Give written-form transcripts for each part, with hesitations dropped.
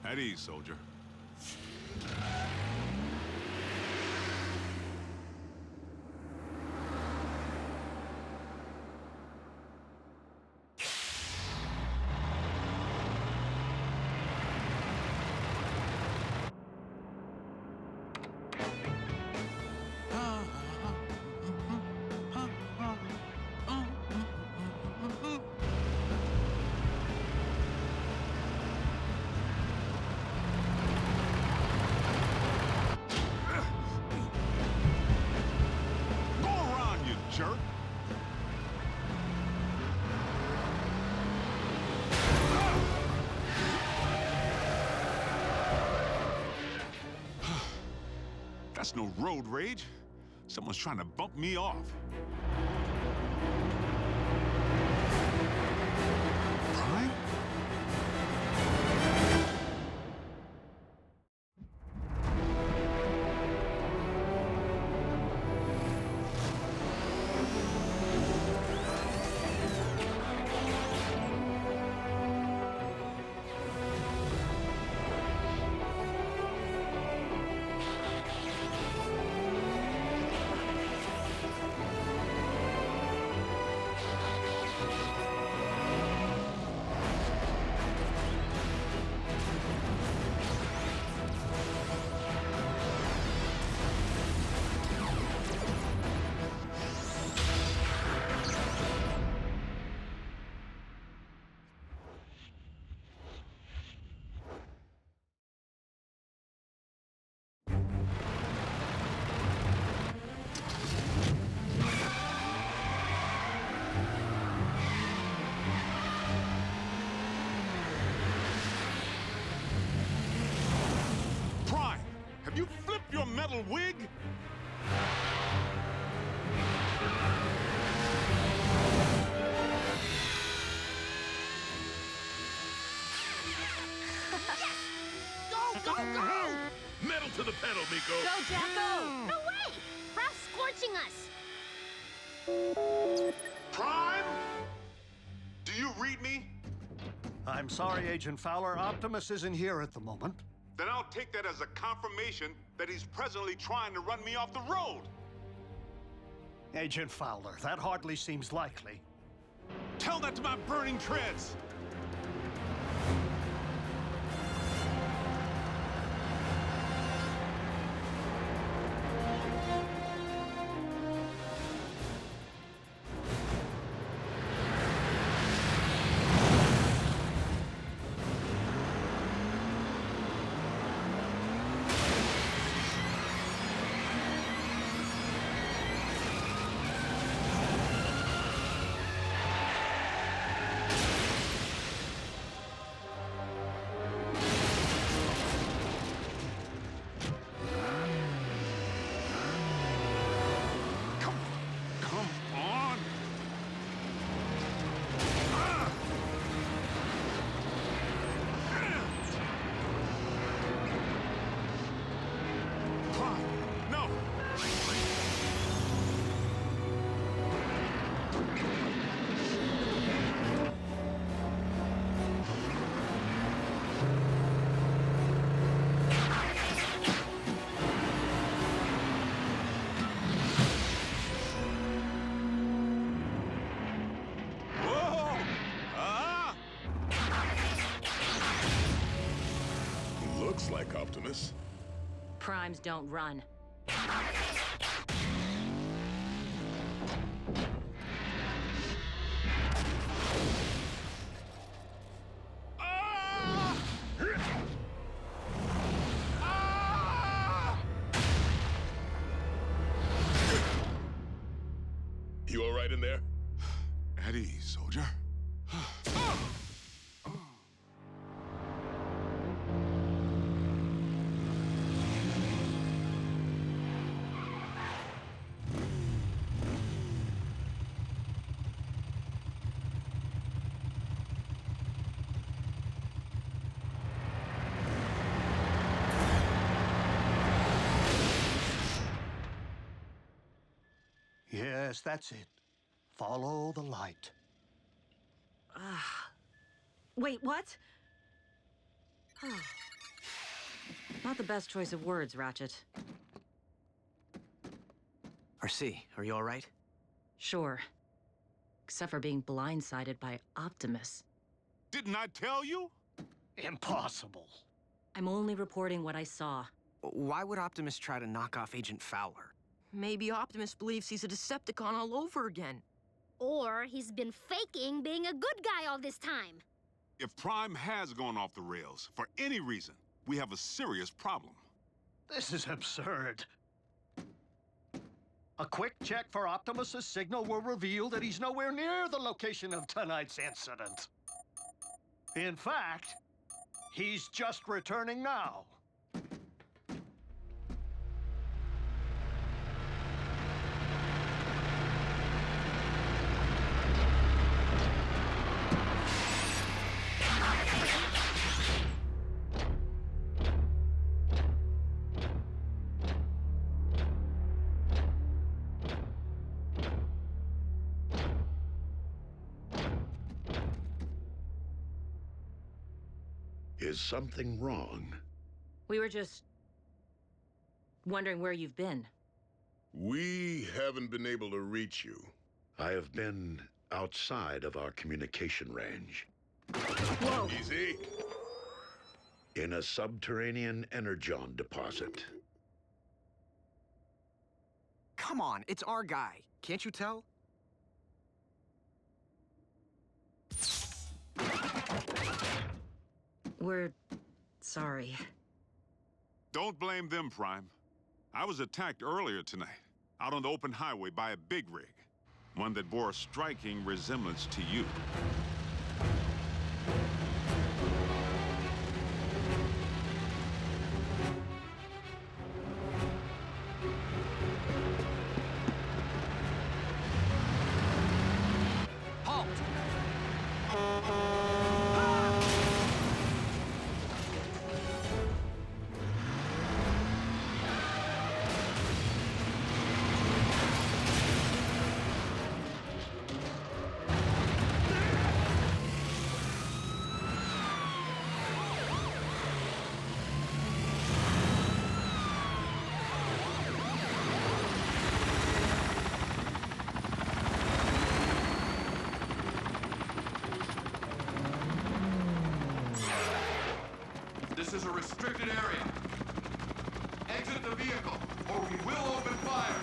At ease, soldier. Jerk. That's no road rage. Someone's trying to bump me off. Prime? Have you flipped your metal wig? Go, go, go! Metal to the pedal, Miko! Go, Jacko! No way! Ralph's scorching us! Prime? Do you read me? I'm sorry, Agent Fowler. Optimus isn't here at the moment. Then I'll take that as a confirmation that he's presently trying to run me off the road. Agent Fowler, that hardly seems likely. Tell that to my burning treads! Looks like Optimus. Primes don't run. You all right in there? At ease, soldier. Yes, that's it. Follow the light. Wait, what? Not the best choice of words, Ratchet. RC, are you all right? Sure. Except for being blindsided by Optimus. Didn't I tell you? Impossible. I'm only reporting what I saw. Why would Optimus try to knock off Agent Fowler? Maybe Optimus believes he's a Decepticon all over again. Or he's been faking being a good guy all this time. If Prime has gone off the rails, for any reason, we have a serious problem. This is absurd. A quick check for Optimus's signal will reveal that he's nowhere near the location of tonight's incident. In fact, he's just returning now. Is something wrong? We were just wondering where you've been. We haven't been able to reach you. I have been outside of our communication range. Whoa! Easy. In a subterranean energon deposit. Come on, it's our guy. Can't you tell? We're sorry. Don't blame them, Prime. I was attacked earlier tonight, out on the open highway by a big rig. One that bore a striking resemblance to you. Halt! This is a restricted area. Exit the vehicle, or we will open fire.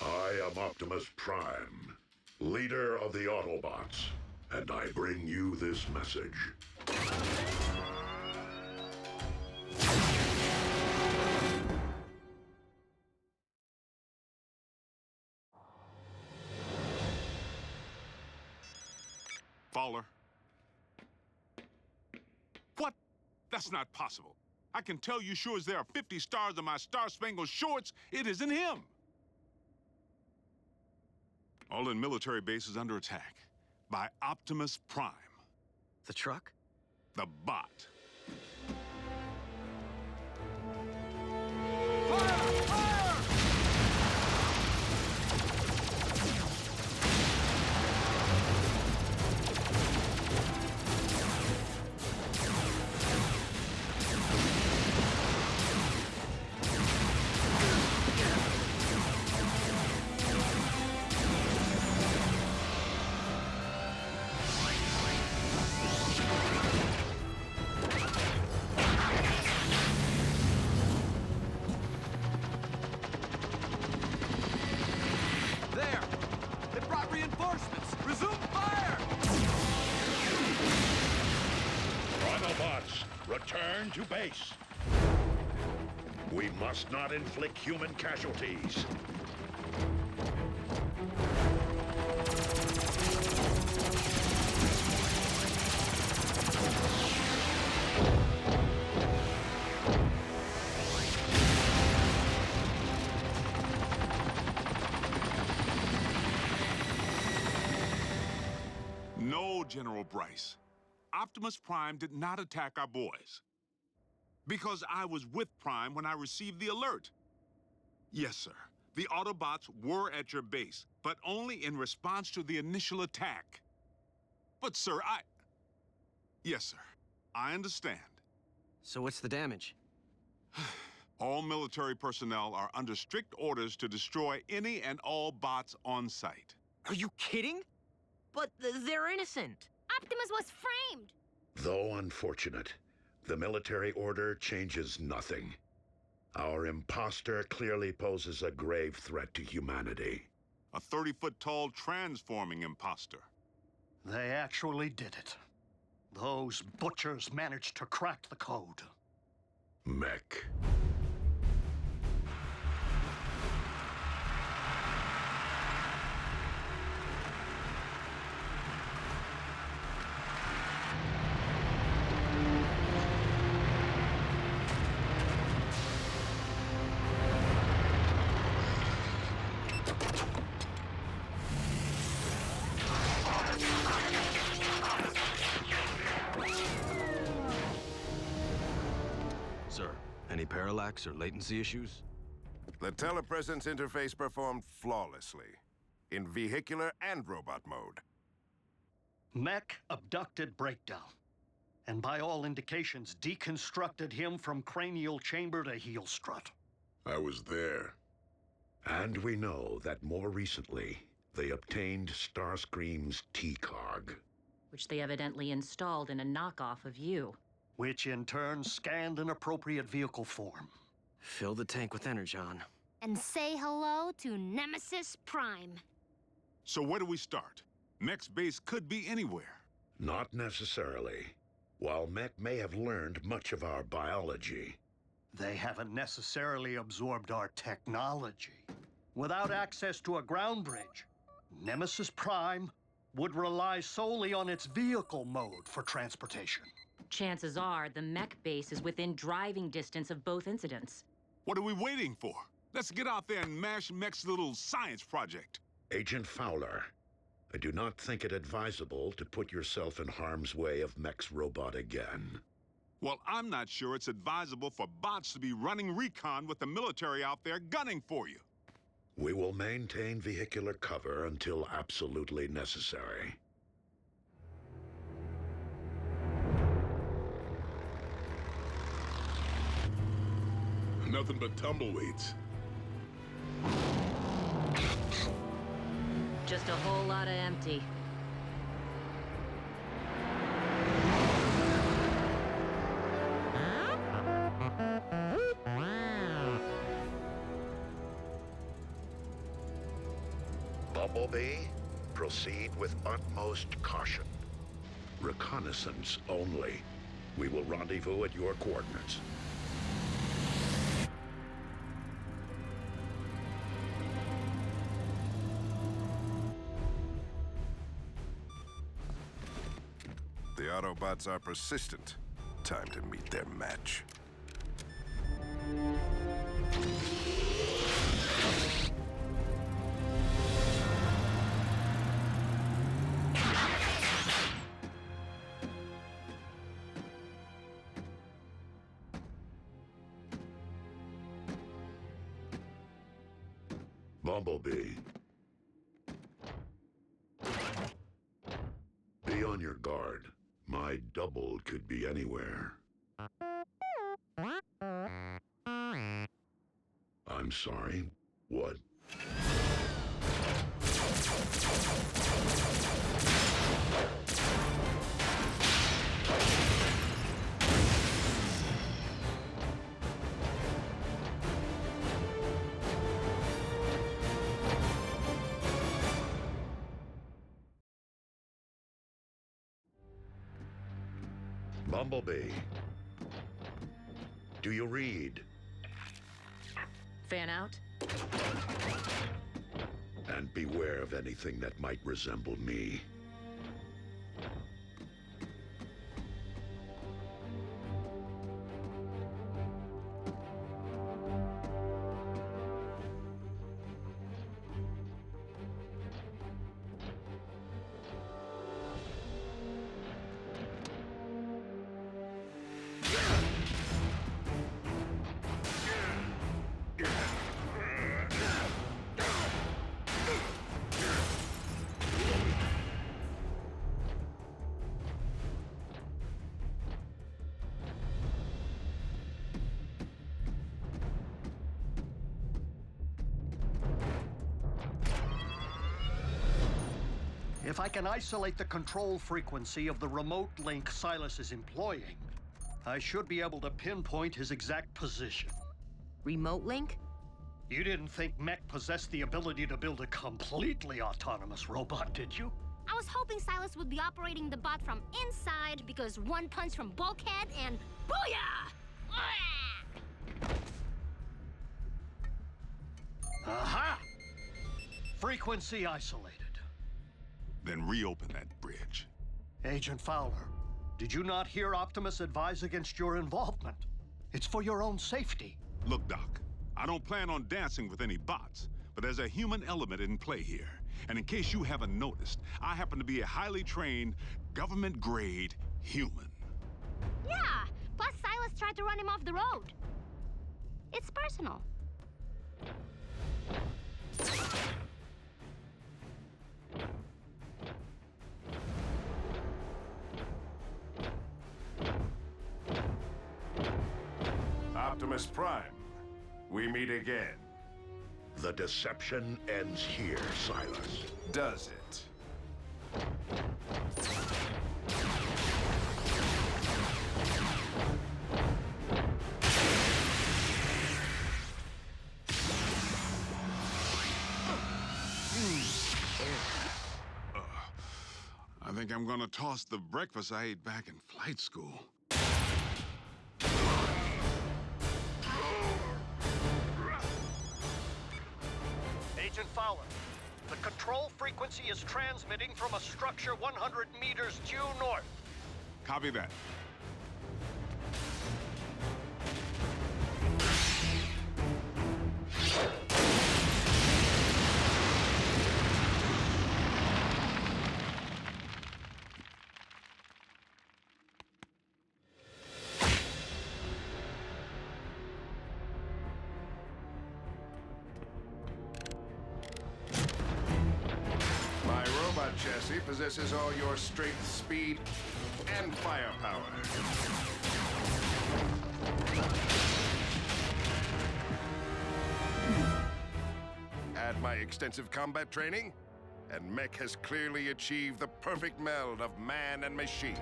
I am Optimus Prime, leader of the Autobots, and I bring you this message. Fowler. What? That's not possible. I can tell you sure as there are 50 stars on my Star-Spangled Shorts, it isn't him. All in military bases under attack by Optimus Prime, The truck? the bot. There! They brought reinforcements! Resume fire! Autobots, return to base. We must not inflict human casualties. No, General Bryce. Optimus Prime did not attack our boys. Because I was with Prime when I received the alert. Yes, sir. The Autobots were at your base, but only in response to the initial attack. But, sir, Yes, sir. I understand. So what's the damage? All military personnel are under strict orders to destroy any and all bots on site. Are you kidding? But they're innocent. Optimus was framed. Though unfortunate, the military order changes nothing. Our imposter clearly poses a grave threat to humanity. A 30-foot-tall transforming imposter. They actually did it. Those butchers managed to crack the code. Mech. Sir, any parallax or latency or issues? The telepresence interface performed flawlessly, in vehicular and robot mode. Mech abducted Breakdown, and by all indications, deconstructed him from cranial chamber to heel strut. I was there. And we know that more recently, they obtained Starscream's T-Cog. Which they evidently installed in a knockoff of you. Which in turn scanned an appropriate vehicle form. Fill the tank with energon. And say hello to Nemesis Prime. So where do we start? Mech's base could be anywhere. Not necessarily. While Mech may have learned much of our biology, They haven't necessarily absorbed our technology. Without access to a ground bridge, Nemesis Prime would rely solely on its vehicle mode for transportation. Chances are the mech base is within driving distance of both incidents. What are we waiting for? Let's get out there and mash Mech's little science project. Agent Fowler, I do not think it advisable to put yourself in harm's way of Mech's robot again. Well, I'm not sure it's advisable for bots to be running recon with the military out there gunning for you. We will maintain vehicular cover until absolutely necessary. Nothing but tumbleweeds. Just a whole lot of empty. Bumblebee, proceed with utmost caution. Reconnaissance only. We will rendezvous at your coordinates. The Autobots are persistent. Time to meet their match. Bumblebee. Be on your guard. My double could be anywhere. I'm sorry. What? Bumblebee. Do you read? Fan out? And beware of anything that might resemble me. If I can isolate the control frequency of the remote link Silas is employing, I should be able to pinpoint his exact position. Remote link? You didn't think Mech possessed the ability to build a completely autonomous robot, did you? I was hoping Silas would be operating the bot from inside because one punch from Bulkhead and booyah! Aha! Frequency isolated. Then reopen that bridge. Agent Fowler, did you not hear Optimus advise against your involvement? It's for your own safety. Look, Doc, I don't plan on dancing with any bots, but there's a human element in play here. And in case you haven't noticed, I happen to be a highly trained, government-grade human. Yeah, plus Silas tried to run him off the road. It's personal. Optimus Prime, we meet again. The deception ends here, Silas. Does it? I think I'm gonna toss the breakfast I ate back in flight school. Agent Fowler, the control frequency is transmitting from a structure 100 meters due north. Copy that. My robot chassis possesses all your strength, speed, and firepower. Add my extensive combat training, and Mech has clearly achieved the perfect meld of man and machine.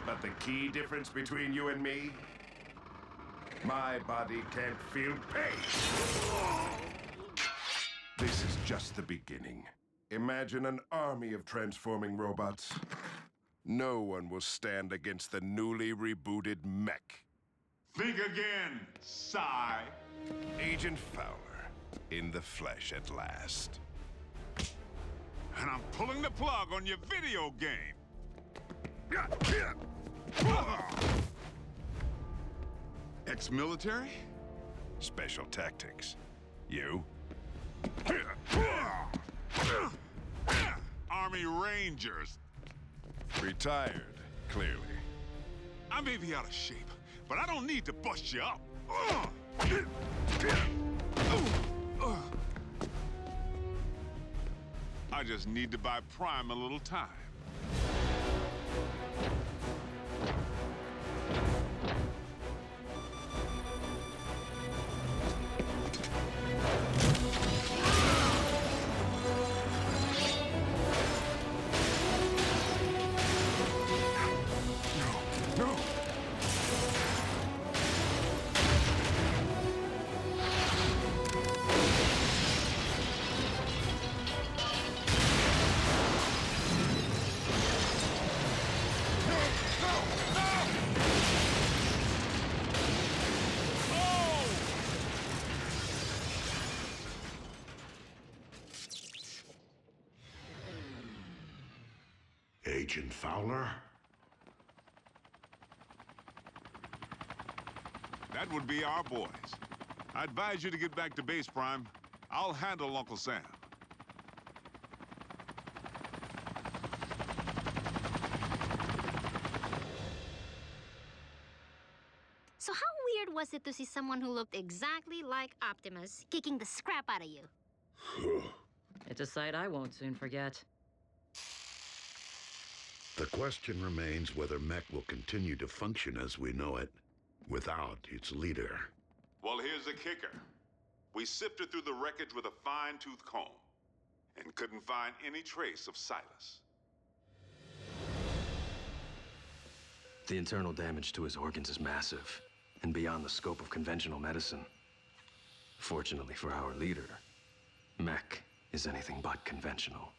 But the key difference between you and me? My body can't feel pain. This is just the beginning. Imagine an army of transforming robots. No one will stand against the newly rebooted Mech. Think again, sigh. Agent Fowler, in the flesh at last. And I'm pulling the plug on your video game. Ex-military? Special tactics. You? Army Rangers. Retired, clearly. I may be out of shape, but I don't need to bust you up. I just need to buy Prime a little time. No! Agent Fowler? That would be our boys. I advise you to get back to base, Prime. I'll handle Uncle Sam. was it to see someone who looked exactly like Optimus kicking the scrap out of you? It's a sight I won't soon forget. The question remains whether mech will continue to function as we know it, without its leader. Well, here's the kicker. We sifted through the wreckage with a fine-tooth comb and couldn't find any trace of Silas. The internal damage to his organs is massive and beyond the scope of conventional medicine. Fortunately for our leader, mech is anything but conventional.